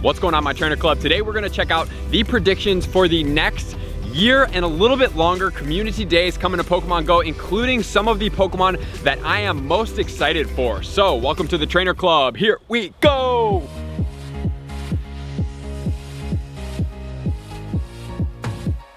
What's going on, my trainer club? Today we're gonna check out the predictions for the next year and a little bit longer community days coming to Pokemon Go, including some of the Pokemon that I am most excited for. So welcome to the trainer club. Here we go.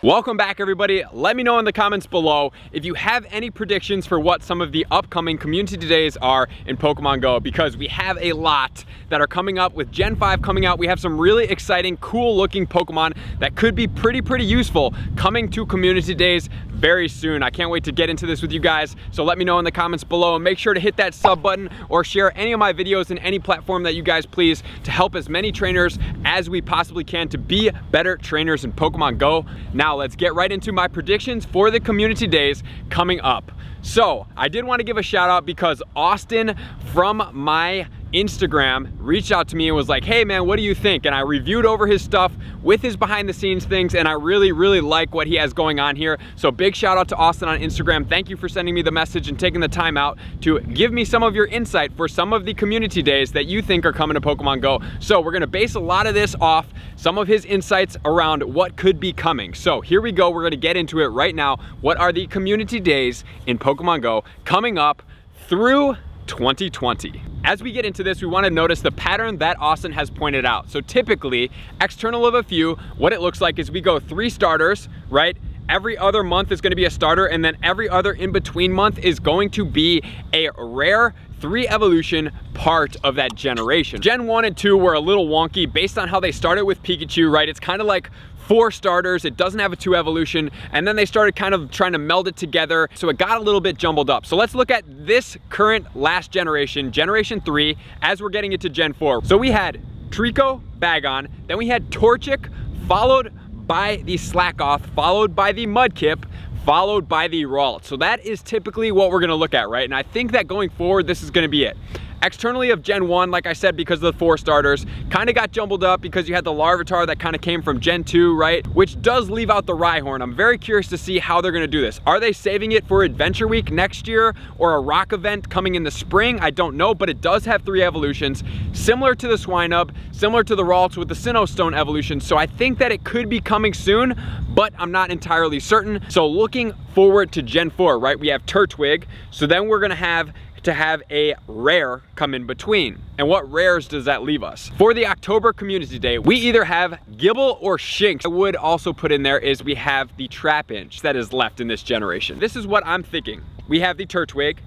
Welcome back, everybody. Let me know in the comments below if you have any predictions for what some of the upcoming community days are in Pokemon Go, because we have a lot that are coming up with Gen 5 coming out. We have some really exciting, cool looking Pokemon that could be pretty useful coming to community days very soon. I can't wait to get into this with you guys. So let me know in the comments below, and make sure to hit that sub button or share any of my videos in any platform that you guys please, to help as many trainers as we possibly can to be better trainers in Pokemon Go. Now let's get right into my predictions for the community days coming up. So I did want to give a shout out because Austin from my Instagram reached out to me and was like, hey man, what do you think? And I reviewed over his stuff with his behind the scenes things, and I really like what he has going on here. So big shout out to Austin on Instagram. Thank you for sending me the message and taking the time out to give me some of your insight for some of the community days that you think are coming to Pokemon Go. So we're gonna base a lot of this off some of his insights around what could be coming. So here we go, we're gonna get into it right now. What are the community days in Pokemon Go coming up through 2020? As we get into this, we want to notice the pattern that Austin has pointed out. So typically, external of a few, what it looks like is we go 3 starters, right? Every other month is going to be a starter, and then every other in-between month is going to be a rare 3 evolution part of that generation. Gen 1 and 2 were a little wonky based on how they started with Pikachu, right? It's kind of like 4 starters, it doesn't have a 2 evolution, and then they started kind of trying to meld it together, so it got a little bit jumbled up. So let's look at this current last generation, Generation 3, as we're getting into Gen 4. So we had Trico, Bagon, then we had Torchic, followed by the Slakoth, followed by the Mudkip, followed by the Ralts. So that is typically what we're gonna look at, right? And I think that going forward, this is gonna be it. Externally of Gen 1, like I said, because of the 4 starters, kind of got jumbled up because you had the Larvitar that kind of came from Gen 2, right? Which does leave out the Rhyhorn. I'm very curious to see how they're gonna do this. Are they saving it for Adventure Week next year or a rock event coming in the spring? I don't know, but it does have 3 evolutions, similar to the Swinub, similar to the Ralts with the Sinnoh Stone evolution. So I think that it could be coming soon, but I'm not entirely certain. So looking forward to Gen 4, right? We have Turtwig, so then we're gonna have to have a rare come in between. And what rares does that leave us? For the October community day, we either have Gible or Shinx. I would also put in there is we have the Trapinch that is left in this generation. This is what I'm thinking. We have the Turtwig.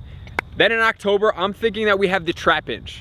Then in October, I'm thinking that we have the Trapinch.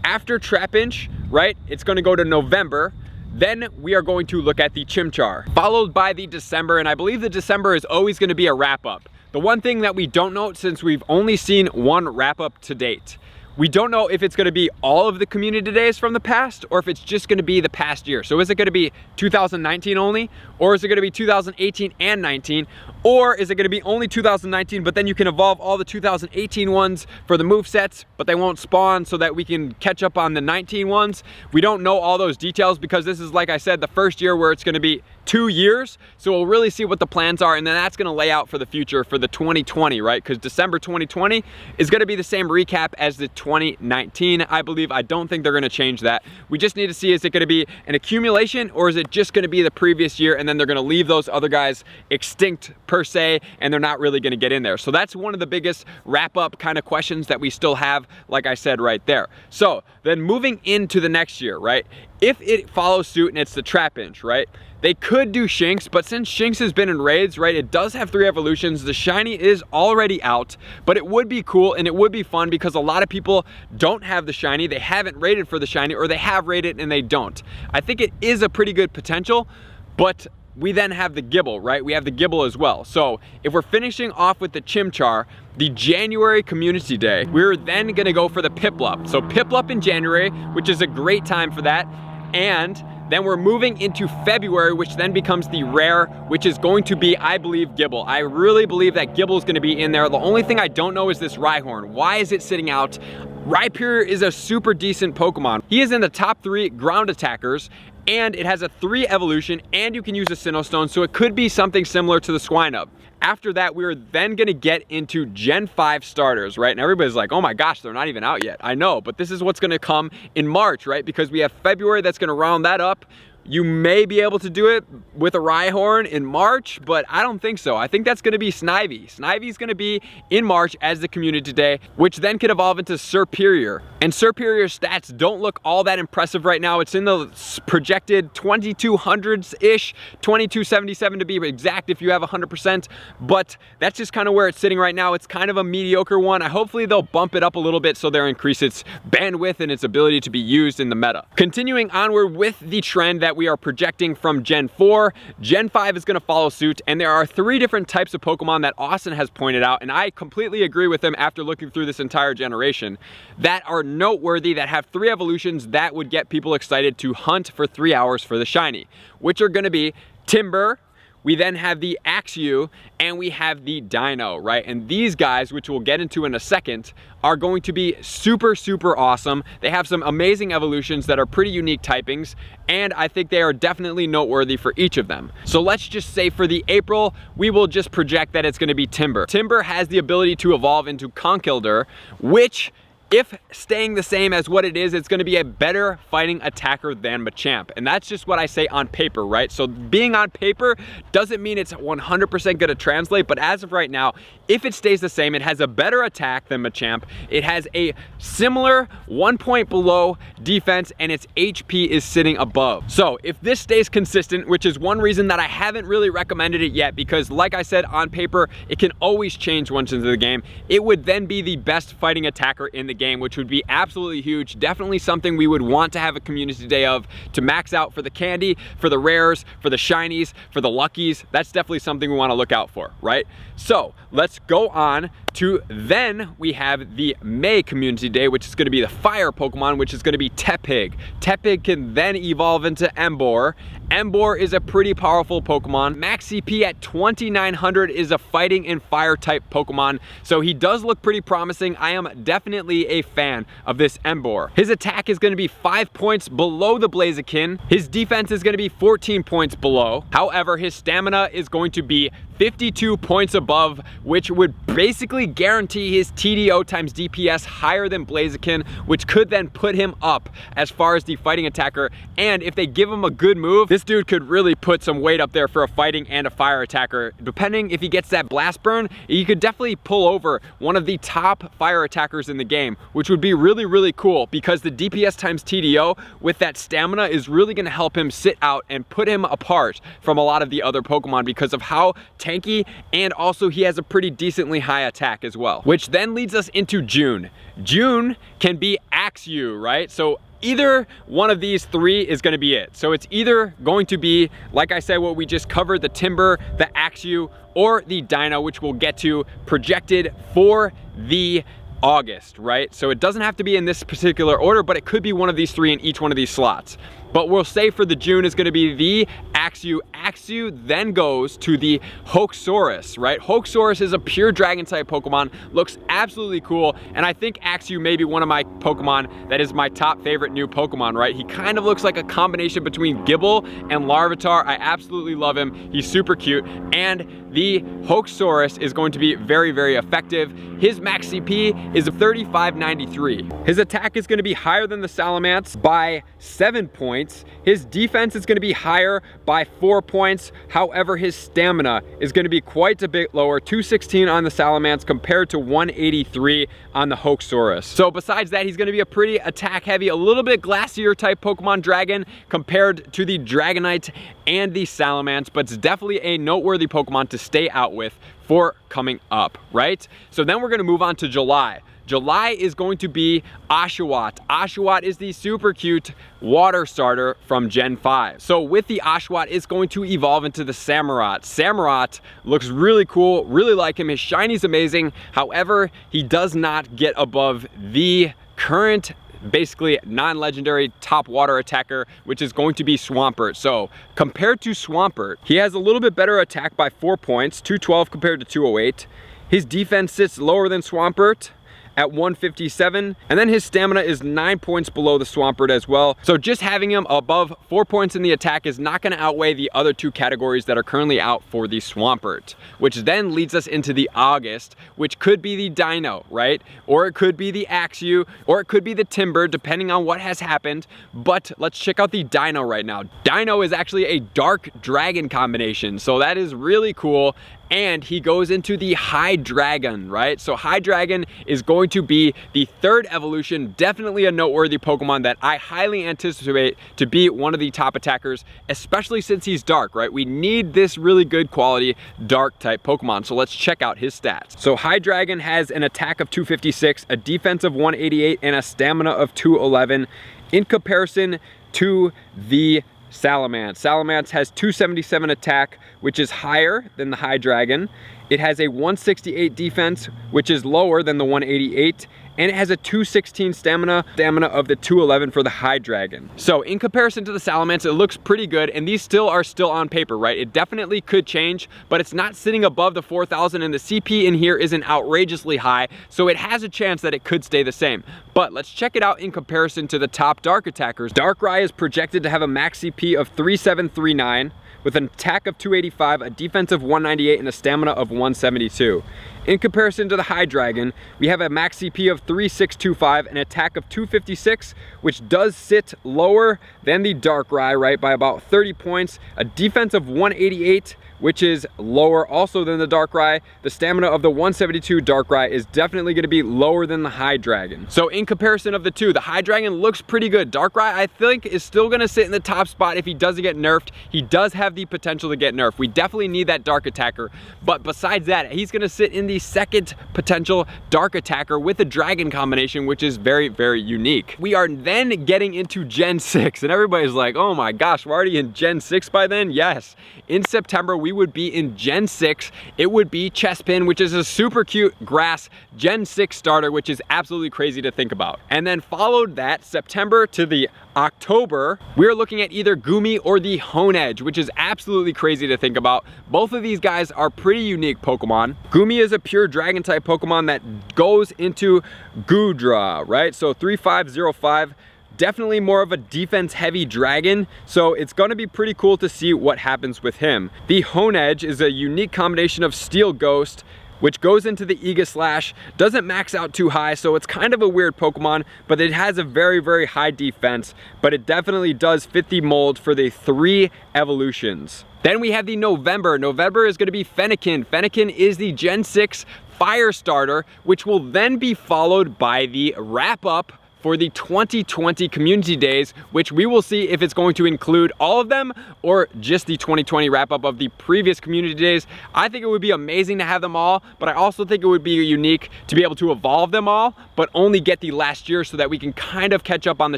After Trapinch, right, it's gonna go to November. Then we are going to look at the Chimchar, followed by the December, and I believe the December is always gonna be a wrap up. The one thing that we don't know, since we've only seen 1 wrap up to date, we don't know if it's gonna be all of the community days from the past or if it's just gonna be the past year. So is it gonna be 2019 only? Or is it gonna be 2018 and 19? Or is it gonna be only 2019, but then you can evolve all the 2018 ones for the movesets, but they won't spawn so that we can catch up on the 19 ones? We don't know all those details because this is, like I said, the first year where it's gonna be 2 years. So we'll really see what the plans are, and then that's gonna lay out for the future for the 2020, right? Because December 2020 is gonna be the same recap as the 2019, I believe. I don't think they're gonna change that. We just need to see, is it gonna be an accumulation or is it just gonna be the previous year, and then they're gonna leave those other guys extinct per se, and they're not really gonna get in there. So that's one of the biggest wrap up kind of questions that we still have, like I said right there. So then moving into the next year, right? If it follows suit and it's the Trapinch, right? They could do Shinx, but since Shinx has been in raids, right, it does have 3 evolutions. The shiny is already out, but it would be cool and it would be fun because a lot of people don't have the shiny, they haven't rated for the shiny, or they have rated and they don't. I think it is a pretty good potential, but we then have the Gible, right? We have the Gible as well. So if we're finishing off with the Chimchar, the January community day, we're then gonna go for the Piplup. So Piplup in January, which is a great time for that. And then we're moving into February, which then becomes the rare, which is going to be, I believe, Gible. I really believe that Gible is gonna be in there. The only thing I don't know is this Rhyhorn. Why is it sitting out? Rhyperior is a super decent Pokemon. He is in the top 3 ground attackers, and it has a 3 evolution, and you can use a Sinnoh Stone, so it could be something similar to the Swinub. After that, we're then gonna get into Gen 5 starters, right? And everybody's like, oh my gosh, they're not even out yet. I know, but this is what's gonna come in March, right? Because we have February that's gonna round that up. You may be able to do it with a Rhyhorn in March, but I don't think so. I think that's gonna be Snivy. Snivy's gonna be in March as the community day, which then could evolve into Serperior. And Serperior's stats don't look all that impressive right now. It's in the projected 2200s-ish, 2277 to be exact if you have 100%, but that's just kind of where it's sitting right now. It's kind of a mediocre one. Hopefully they'll bump it up a little bit so they'll increase its bandwidth and its ability to be used in the meta. Continuing onward with the trend that we are projecting from Gen 4, Gen 5 is going to follow suit, and there are 3 different types of Pokemon that Austin has pointed out, and I completely agree with him after looking through this entire generation, that are noteworthy, that have 3 evolutions that would get people excited to hunt for 3 hours for the shiny, which are going to be Timburr. We then have the Axew, and we have the Dino, right? And these guys, which we'll get into in a second, are going to be super, super awesome. They have some amazing evolutions that are pretty unique typings, and I think they are definitely noteworthy for each of them. So let's just say for the April, we will just project that it's gonna be Timburr. Timburr has the ability to evolve into Conkeldurr, which, if staying the same as what it is, it's gonna be a better fighting attacker than Machamp. And that's just what I say on paper, right? So being on paper doesn't mean it's 100% gonna translate, but as of right now, if it stays the same, it has a better attack than Machamp. It has a similar 1 point below defense, and its HP is sitting above. So if this stays consistent, which is one reason that I haven't really recommended it yet, because like I said, on paper, it can always change once into the game, it would then be the best fighting attacker in the game, which would be absolutely huge. Definitely something we would want to have a community day of, to max out for the candy, for the rares, for the shinies, for the luckies. That's definitely something we want to look out for, right? So let's go on to, then we have the May community day, which is going to be the fire Pokemon, which is going to be Tepig. Tepig can then evolve into Emboar. Emboar is a pretty powerful Pokemon. Max CP at 2900 is a fighting and fire type Pokemon, so he does look pretty promising. I am definitely a fan of this Emboar. His attack is going to be 5 points below the Blaziken. His defense is going to be 14 points below. However, his stamina is going to be 52 points above, which would basically guarantee his TDO times DPS higher than Blaziken, which could then put him up as far as the fighting attacker. And if they give him a good move, this dude could really put some weight up there for a fighting and a fire attacker. Depending if he gets that blast burn, he could definitely pull over one of the top fire attackers in the game, which would be really, really cool, because the DPS times TDO with that stamina is really going to help him sit out and put him apart from a lot of the other Pokemon because of how tanky, and also he has a pretty decently high attack as well. Which then leads us into June. June can be Axew, right? So either one of these 3 is going to be it. So it's either going to be, like I said, what we just covered, the Timburr, the Axew, or the Dino, which we'll get to, projected for the August, right? So it doesn't have to be in this particular order, but it could be one of these 3 in each one of these slots. But we'll say for the June is going to be the Axew. Axew then goes to the Hoaxaurus, right? Hoaxaurus is a pure dragon type Pokemon, looks absolutely cool, and I think Axew may be one of my Pokemon that is my top favorite new Pokemon, right? He kind of looks like a combination between Gible and Larvitar. I absolutely love him. He's super cute, and the Hoaxaurus is going to be very, very effective. His max CP is 3593. His attack is going to be higher than the Salamence by 7 points. His defense is going to be higher by 4 points. However, his stamina is going to be quite a bit lower, 216 on the Salamence compared to 183 on the Hoaxaurus. So besides that, he's going to be a pretty attack heavy, a little bit glacier type Pokemon dragon compared to the Dragonite and the Salamence, but it's definitely a noteworthy Pokemon to stay out with for coming up, right? So then we're going to move on to July. July is going to be Oshawott. Oshawott is the super cute water starter from Gen 5. So with the Oshawott, it's going to evolve into the Samurott. Samurott looks really cool, really like him. His shiny's amazing. However, he does not get above the current basically non-legendary top water attacker, which is going to be Swampert. So compared to Swampert, he has a little bit better attack by 4 points, 212 compared to 208. His defense sits lower than Swampert, at 157. And then his stamina is 9 points below the Swampert as well. So just having him above 4 points in the attack is not gonna outweigh the other two categories that are currently out for the Swampert, which then leads us into the August, which could be the Dino, right? Or it could be the Axew, or it could be the Timber, depending on what has happened. But let's check out the Dino right now. Dino is actually a Dark Dragon combination, so that is really cool. And he goes into the Hydreigon, right? So Hydreigon is going to be the third evolution, definitely a noteworthy Pokemon that I highly anticipate to be one of the top attackers, especially since he's dark, right? We need this really good quality dark type Pokemon. So let's check out his stats. So Hydreigon has an attack of 256, a defense of 188, and a stamina of 211 in comparison to the Salamence. Salamence has 277 attack, which is higher than the Hydreigon. It has a 168 defense, which is lower than the 188, and it has a 216 stamina of the 211 for the Hydreigon. So in comparison to the Salamence, it looks pretty good, and these are still on paper, right? It definitely could change, but it's not sitting above the 4,000, and the CP in here isn't outrageously high, so it has a chance that it could stay the same. But let's check it out in comparison to the top dark attackers. Darkrai is projected to have a max CP of 3739, with an attack of 285, a defense of 198, and a stamina of 172. In comparison to the Hydreigon, we have a max CP of 3625, an attack of 256, which does sit lower than the Darkrai, right, by about 30 points, a defense of 188, which is lower also than the Darkrai. The stamina of the 172 Darkrai is definitely going to be lower than the Hydreigon. So in comparison of the two, the Hydreigon looks pretty good. Darkrai, I think, is still going to sit in the top spot if he doesn't get nerfed. He does have the potential to get nerfed. We definitely need that dark attacker. But besides that, he's going to sit in the second potential dark attacker with a dragon combination, which is very, very unique. We are then getting into Gen 6, and everybody's like, oh my gosh, we're already in Gen 6 by then? Yes. In September, we would be in Gen 6. It would be Chespin, which is a super cute grass Gen 6 starter, which is absolutely crazy to think about. And then followed that, September to the October, we're looking at either Goomy or the Honedge, which is absolutely crazy to think about. Both of these guys are pretty unique Pokemon. Goomy is a pure dragon type Pokemon that goes into Goodra, right? So 3505. Definitely more of a defense heavy dragon, so it's going to be pretty cool to see what happens with him. The Honedge is a unique combination of Steel Ghost, which goes into the Aegislash, doesn't max out too high, so it's kind of a weird Pokemon, but it has a very, very high defense, but it definitely does fit the mold for the 3 evolutions. Then we have the November. November is going to be Fennekin. Fennekin is the Gen 6 Fire Starter, which will then be followed by the wrap-up for the 2020 community days, which we will see if it's going to include all of them or just the 2020 wrap up of the previous community days. I think it would be amazing to have them all, but I also think it would be unique to be able to evolve them all, but only get the last year so that we can kind of catch up on the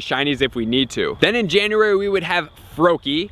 shinies if we need to. Then in January, we would have Froakie.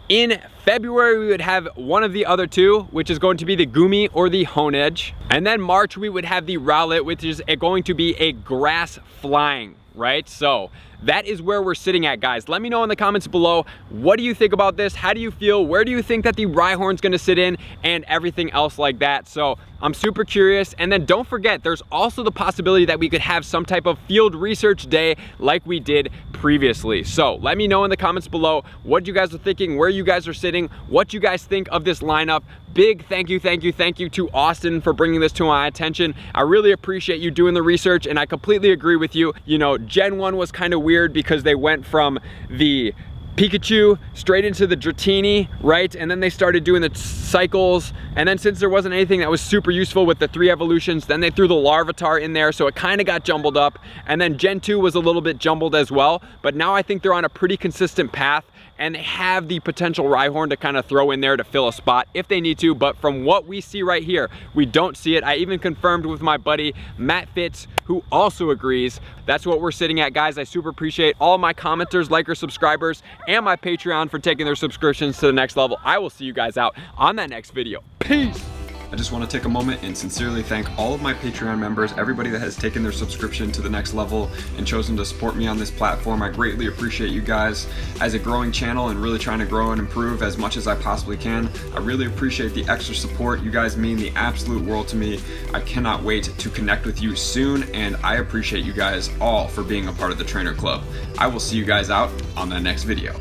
In February, we would have one of the other two, which is going to be the Goomy or the Honedge. And then March, we would have the Rowlet, which is going to be a grass flying, right? So that is where we're sitting at, guys. Let me know in the comments below, what do you think about this? How do you feel? Where do you think that the Rhyhorn's gonna sit in and everything else like that? So I'm super curious. And then don't forget, there's also the possibility that we could have some type of field research day like we did previously. So let me know in the comments below what you guys are thinking, where you guys are sitting, what you guys think of this lineup. Big thank you to Austin for bringing this to my attention. I really appreciate you doing the research, and I completely agree with you. You know, Gen 1 was kind of weird because they went from the Pikachu straight into the Dratini, right? And then they started doing the cycles. And then since there wasn't anything that was super useful with the 3 evolutions, then they threw the Larvitar in there. So it kind of got jumbled up. And then Gen 2 was a little bit jumbled as well. But now I think they're on a pretty consistent path, and they have the potential Rhyhorn to kind of throw in there to fill a spot if they need to. But from what we see right here, we don't see it. I even confirmed with my buddy Matt Fitz, who also agrees. That's what we're sitting at, guys. I super appreciate all my commenters, likers, subscribers, and my Patreon for taking their subscriptions to the next level. I will see you guys out on that next video. Peace. I just want to take a moment and sincerely thank all of my Patreon members, everybody that has taken their subscription to the next level and chosen to support me on this platform. I greatly appreciate you guys. As a growing channel and really trying to grow and improve as much as I possibly can, I really appreciate the extra support. You guys mean the absolute world to me. I cannot wait to connect with you soon, and I appreciate you guys all for being a part of the Trainer Club. I will see you guys out on the next video.